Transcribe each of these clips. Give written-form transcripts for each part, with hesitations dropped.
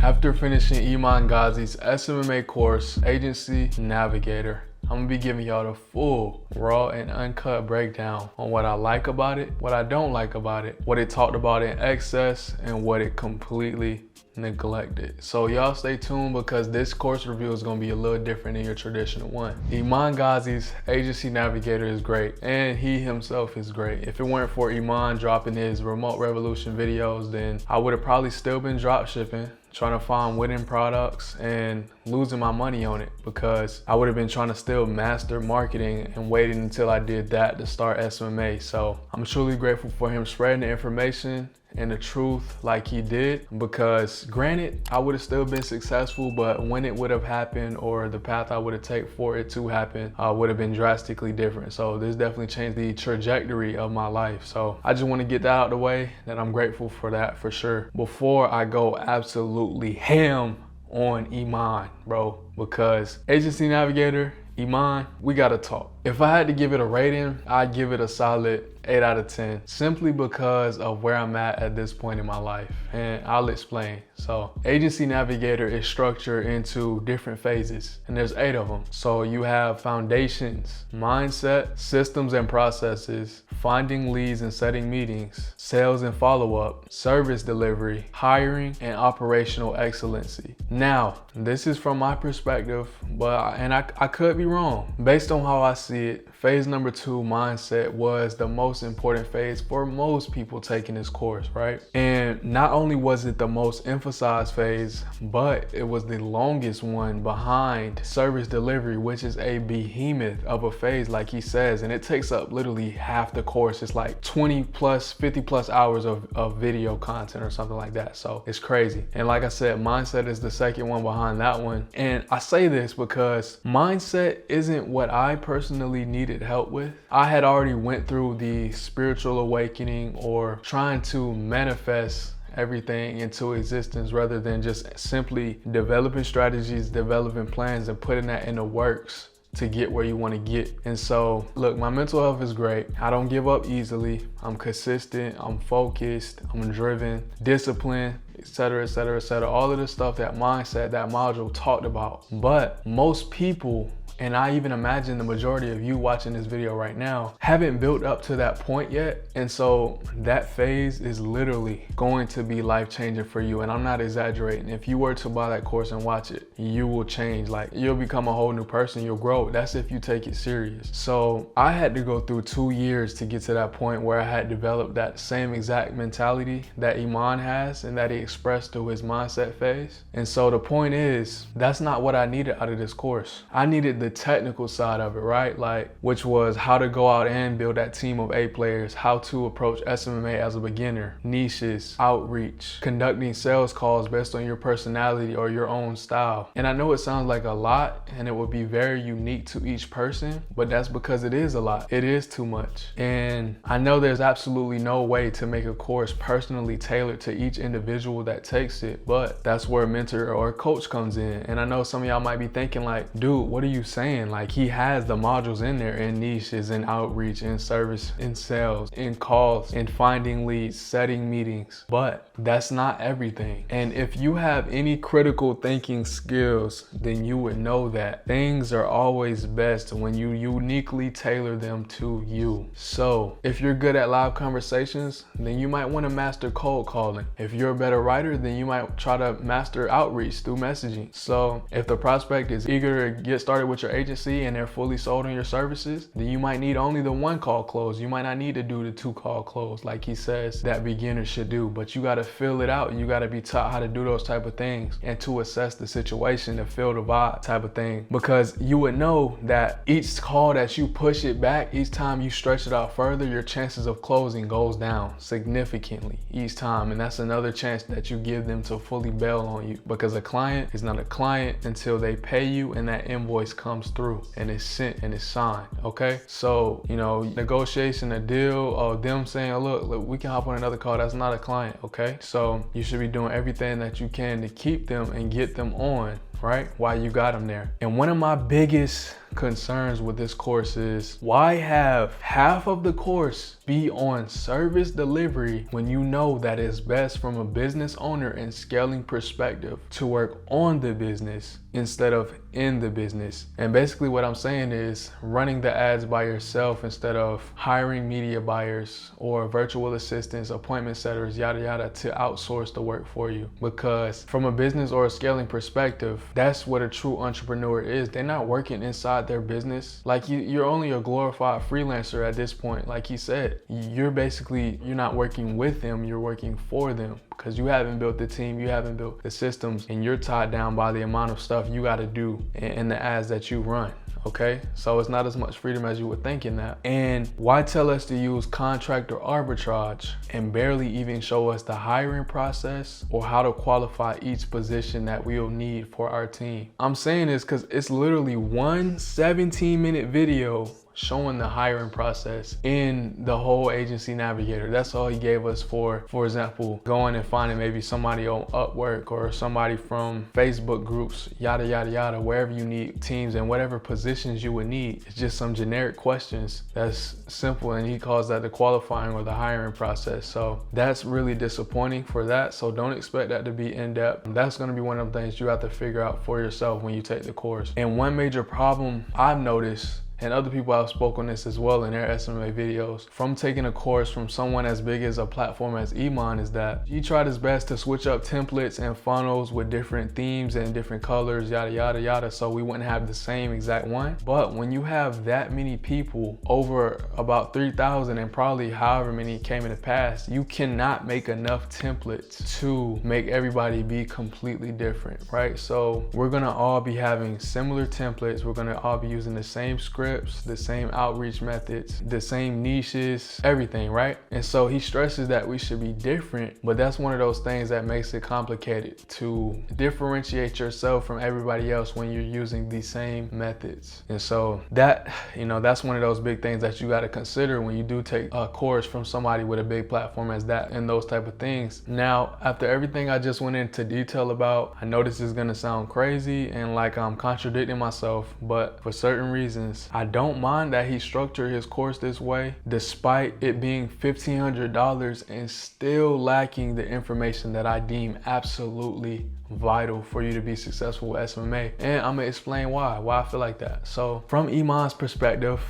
After finishing Iman Ghazi's SMMA course, Agency Navigator, I'm gonna be giving y'all the full, raw, and uncut breakdown on what I like about it, what I don't like about it, what it talked about in excess, and what it completely neglected. So y'all stay tuned because this course review is gonna be a little different than your traditional one. Iman Ghazi's Agency Navigator is great, and he himself is great. If it weren't for Iman dropping his Remote Revolution videos, then I would have probably still been drop shipping, trying to find winning products and losing my money on it, because I would have been trying to still master marketing and waiting until I did that to start SMMA. So I'm truly grateful for him spreading the information and the truth like he did, because granted, I would have still been successful, but when it would have happened or the path I would have taken for it to happen would have been drastically different. So this definitely changed the trajectory of my life. So I just want to get that out of the way, that I'm grateful for that for sure, before I go absolutely ham on Iman, bro, because Agency Navigator, Iman, we gotta talk. If I had to give it a rating, I'd give it a solid 8 out of 10, simply because of where I'm at this point in my life, and I'll explain. So Agency Navigator is structured into different phases, and there's 8 of them. So you have foundations, mindset, systems and processes, finding leads and setting meetings, sales and follow-up, service delivery, hiring, and operational excellency. Now, this is from my perspective, and I could be wrong. Based on how I see it, phase number 2, mindset, was the most important phase for most people taking this course, right? And not only was it the most emphasized phase, but it was the longest one behind service delivery, which is a behemoth of a phase, like he says, and it takes up literally half the course. It's like 20 plus, 50 plus hours of video content or something like that. So it's crazy. And like I said, mindset is the second one behind that one. And I say this because mindset isn't what I personally needed help with. I had already went through the spiritual awakening, or trying to manifest everything into existence rather than just simply developing strategies, developing plans, and putting that in the works to get where you want to get. And so look, my mental health is great. I don't give up easily. I'm consistent, I'm focused, I'm driven, disciplined, etc., etc., etc. All of the stuff that mindset, that module talked about. But most people, and I even imagine the majority of you watching this video right now, haven't built up to that point yet. And so that phase is literally going to be life-changing for you. And I'm not exaggerating. If you were to buy that course and watch it, you will change. Like, you'll become a whole new person. You'll grow. That's if you take it serious. So I had to go through 2 years to get to that point where I had developed that same exact mentality that Iman has and that he expressed through his mindset phase. And so the point is, that's not what I needed out of this course. I needed the technical side of it, right? Like, which was how to go out and build that team of A players, how to approach SMMA as a beginner, niches, outreach, conducting sales calls based on your personality or your own style. And I know it sounds like a lot and it would be very unique to each person, but that's because it is a lot. It is too much. And I know there's absolutely no way to make a course personally tailored to each individual that takes it, but that's where a mentor or a coach comes in. And I know some of y'all might be thinking like, dude, what are you saying? Like, he has the modules in there in niches, in outreach, in service, in sales, in calls, in finding leads, setting meetings, but that's not everything. And if you have any critical thinking skills, then you would know that things are always best when you uniquely tailor them to you. So if you're good at live conversations, then you might want to master cold calling. If you're a better writer, then you might try to master outreach through messaging. So if the prospect is eager to get started with your agency and they're fully sold on your services, then you might need only the 1 call close. You might not need to do the 2 call close like he says that beginners should do, but you got to feel it out and you got to be taught how to do those type of things and to assess the situation, to feel the vibe type of thing, because you would know that each call that you push it back, each time you stretch it out further, your chances of closing goes down significantly each time. And that's another chance that you give them to fully bail on you, because a client is not a client until they pay you and that invoice comes through and it's sent and it's signed. Okay, so you know, negotiation, a deal, or them saying, look, we can hop on another call, that's not a client. Okay, so you should be doing everything that you can to keep them and get them on, right, while you got them there. And one of my biggest concerns with this course is, why have half of the course be on service delivery when you know that it's best from a business owner and scaling perspective to work on the business instead of in the business? And basically what I'm saying is running the ads by yourself instead of hiring media buyers or virtual assistants, appointment setters, yada yada, to outsource the work for you. Because from a business or a scaling perspective, that's what a true entrepreneur is. They're not working inside their business. Like you're only a glorified freelancer at this point. Like he said, you're not working with them, you're working for them, because you haven't built the team, you haven't built the systems, and you're tied down by the amount of stuff you got to do in the ads that you run. Okay, so it's not as much freedom as you would think in that. And why tell us to use contractor arbitrage and barely even show us the hiring process or how to qualify each position that we'll need for our team? I'm saying this because it's literally one 17-minute video showing the hiring process in the whole agency Navigator. That's all he gave us for example, going and finding maybe somebody on Upwork or somebody from Facebook groups, yada, yada, yada, wherever you need teams and whatever positions you would need. It's just some generic questions that's simple, and he calls that the qualifying or the hiring process. So that's really disappointing for that. So don't expect that to be in depth. That's going to be one of the things you have to figure out for yourself when you take the course. And one major problem I've noticed, and other people have spoken this as well in their SMMA videos, from taking a course from someone as big as a platform as Iman, is that he tried his best to switch up templates and funnels with different themes and different colors, yada, yada, yada, so we wouldn't have the same exact one. But when you have that many people, over about 3,000 and probably however many came in the past, you cannot make enough templates to make everybody be completely different, right? So we're gonna all be having similar templates. We're gonna all be using the same script, the same outreach methods, the same niches, everything, right? And so he stresses that we should be different, but that's one of those things that makes it complicated to differentiate yourself from everybody else when you're using the same methods. And so that, that's one of those big things that you got to consider when you do take a course from somebody with a big platform as that and those type of things. Now, after everything I just went into detail about, I know this is going to sound crazy and like I'm contradicting myself, but for certain reasons, I don't mind that he structured his course this way, despite it being $1,500 and still lacking the information that I deem absolutely vital for you to be successful with SMMA. And I'm gonna explain why I feel like that. So from Iman's perspective,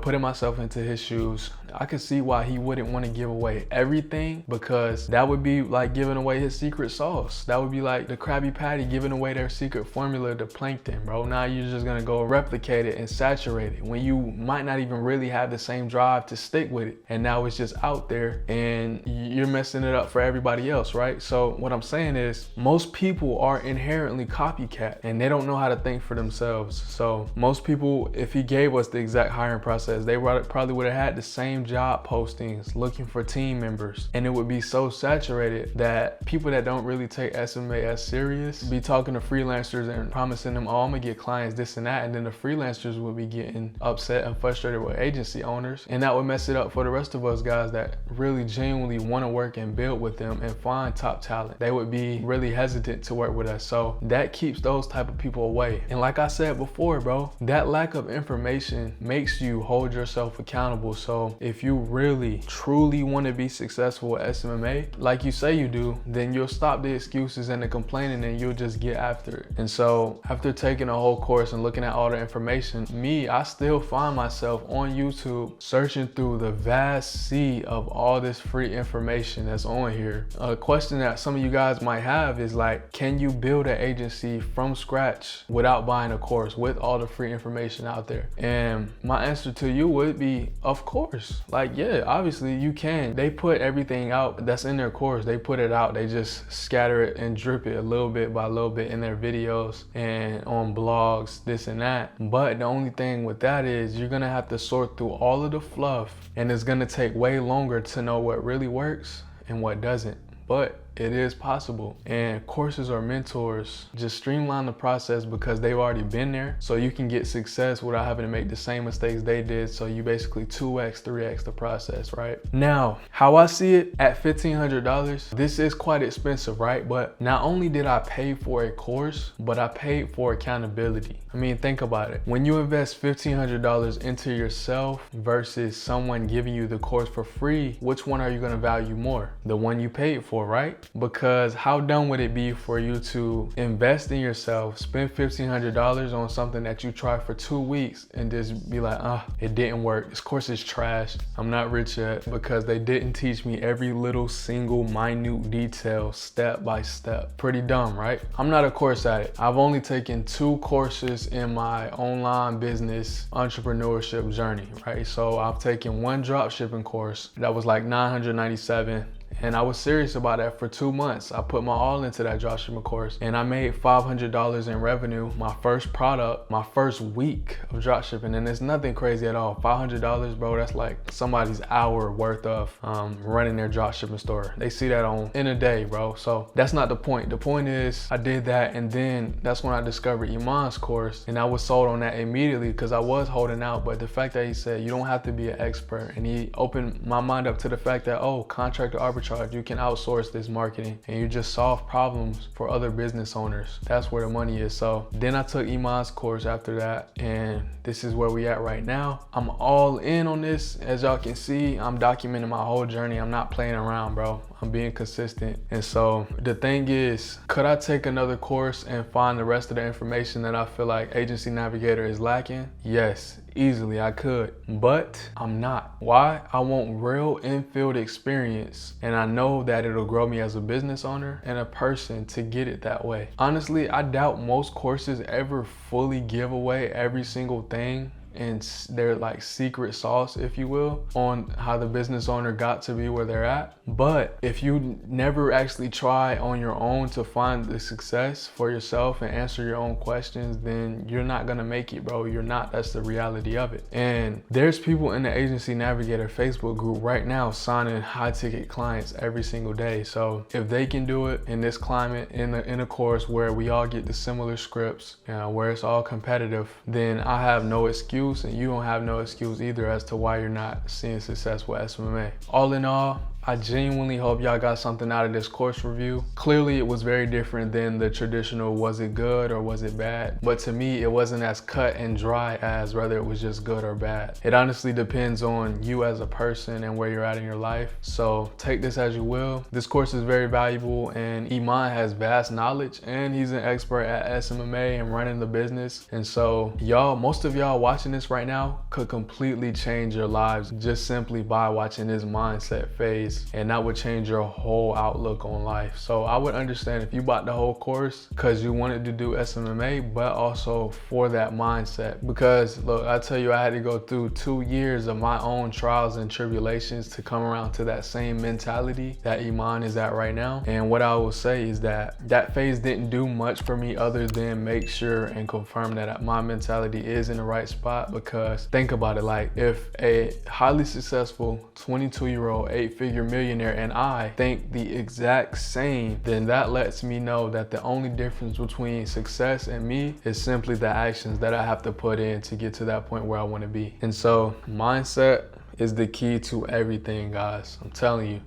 putting myself into his shoes, I could see why he wouldn't want to give away everything, because that would be like giving away his secret sauce. That would be like the Krabby Patty giving away their secret formula to Plankton, bro. Now you're just gonna go replicate it and saturate it when you might not even really have the same drive to stick with it. And now it's just out there and you're messing it up for everybody else, right? So what I'm saying is, most people are inherently copycat and they don't know how to think for themselves. So most people, if he gave us the exact hiring process, they probably would have had the same job postings looking for team members, and it would be so saturated that people that don't really take SMMA as serious be talking to freelancers and promising them, oh, I'm gonna get clients, this and that, and then the freelancers would be getting upset and frustrated with agency owners, and that would mess it up for the rest of us guys that really genuinely want to work and build with them and find top talent. They would be really hesitant to work with us. So that keeps those type of people away. And like I said before, bro, that lack of information makes you hold yourself accountable. So if you really truly want to be successful at SMMA, like you say you do, then you'll stop the excuses and the complaining and you'll just get after it. And so after taking a whole course and looking at all the information, I still find myself on YouTube searching through the vast sea of all this free information that's on here. A question that some of you guys might have is like, can you build an agency from scratch without buying a course with all the free information out there? And my answer to you would be, of course. Like, yeah, obviously you can. They put everything out that's in their course. They put it out. They just scatter it and drip it a little bit by little bit in their videos and on blogs, this and that. But the only thing with that is you're gonna have to sort through all of the fluff, and it's gonna take way longer to know what really works and what doesn't. But It is possible. And courses or mentors just streamline the process because they've already been there. So you can get success without having to make the same mistakes they did. So you basically 2x, 3x the process, right? Now, how I see it, at $1,500, this is quite expensive, right? But not only did I pay for a course, but I paid for accountability. I mean, think about it. When you invest $1,500 into yourself versus someone giving you the course for free, which one are you gonna value more? The one you paid for, right? Because how dumb would it be for you to invest in yourself, spend $1,500 on something that you try for 2 weeks and just be like, it didn't work. This course is trash. I'm not rich yet because they didn't teach me every little single minute detail step by step. Pretty dumb, right? I'm not a course addict. I've only taken 2 courses in my online business entrepreneurship journey, right? So I've taken one dropshipping course that was like $997. And I was serious about that for 2 months. I put my all into that dropshipping course and I made $500 in revenue, my first product, my first week of dropshipping. And it's nothing crazy at all. $500, bro, that's like somebody's hour worth of running their dropshipping store. They see that in a day, bro. So that's not the point. The point is I did that, and then that's when I discovered Iman's course, and I was sold on that immediately because I was holding out. But the fact that he said you don't have to be an expert, and he opened my mind up to the fact that, oh, contract arbitrage, you can outsource this marketing and you just solve problems for other business owners. That's where the money is. So then I took Iman's course after that, and this is where we at right now. I'm all in on this. As y'all can see, I'm documenting my whole journey. I'm not playing around, bro. I'm being consistent. And so the thing is, could I take another course and find the rest of the information that I feel like Agency Navigator is lacking? Yes, easily I could, but I'm not. Why? I want real in-field experience, and I know that it'll grow me as a business owner and a person to get it that way. Honestly, I doubt most courses ever fully give away every single thing and they're like secret sauce, if you will, on how the business owner got to be where they're at. But if you never actually try on your own to find the success for yourself and answer your own questions, then you're not gonna make it, bro. You're not. That's the reality of it. And there's people in the Agency Navigator Facebook group right now signing high ticket clients every single day. So if they can do it in this climate, in a course where we all get the similar scripts, where it's all competitive, then I have no excuse, and you don't have no excuse either as to why you're not seeing success with SMMA. All in all, I genuinely hope y'all got something out of this course review. Clearly it was very different than the traditional was it good or was it bad, but to me it wasn't as cut and dry as whether it was just good or bad. It honestly depends on you as a person and where you're at in your life, so take this as you will. This course is very valuable, and Iman has vast knowledge and he's an expert at SMMA and running the business, and so most of y'all watching this right now could completely change your lives just simply by watching this mindset phase, and that would change your whole outlook on life. So I would understand if you bought the whole course because you wanted to do SMMA, but also for that mindset. Because look, I tell you, I had to go through 2 years of my own trials and tribulations to come around to that same mentality that Iman is at right now. And what I will say is that that phase didn't do much for me other than make sure and confirm that my mentality is in the right spot. Because think about it, like if a highly successful 22-year-old 8-figure millionaire and I think the exact same, then that lets me know that the only difference between success and me is simply the actions that I have to put in to get to that point where I want to be. And so mindset is the key to everything, guys. I'm telling you.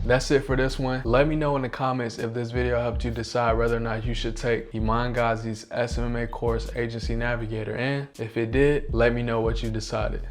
That's it for this one. Let me know in the comments if this video helped you decide whether or not you should take Iman Ghazi's SMMA course, Agency Navigator, and if it did, let me know what you decided.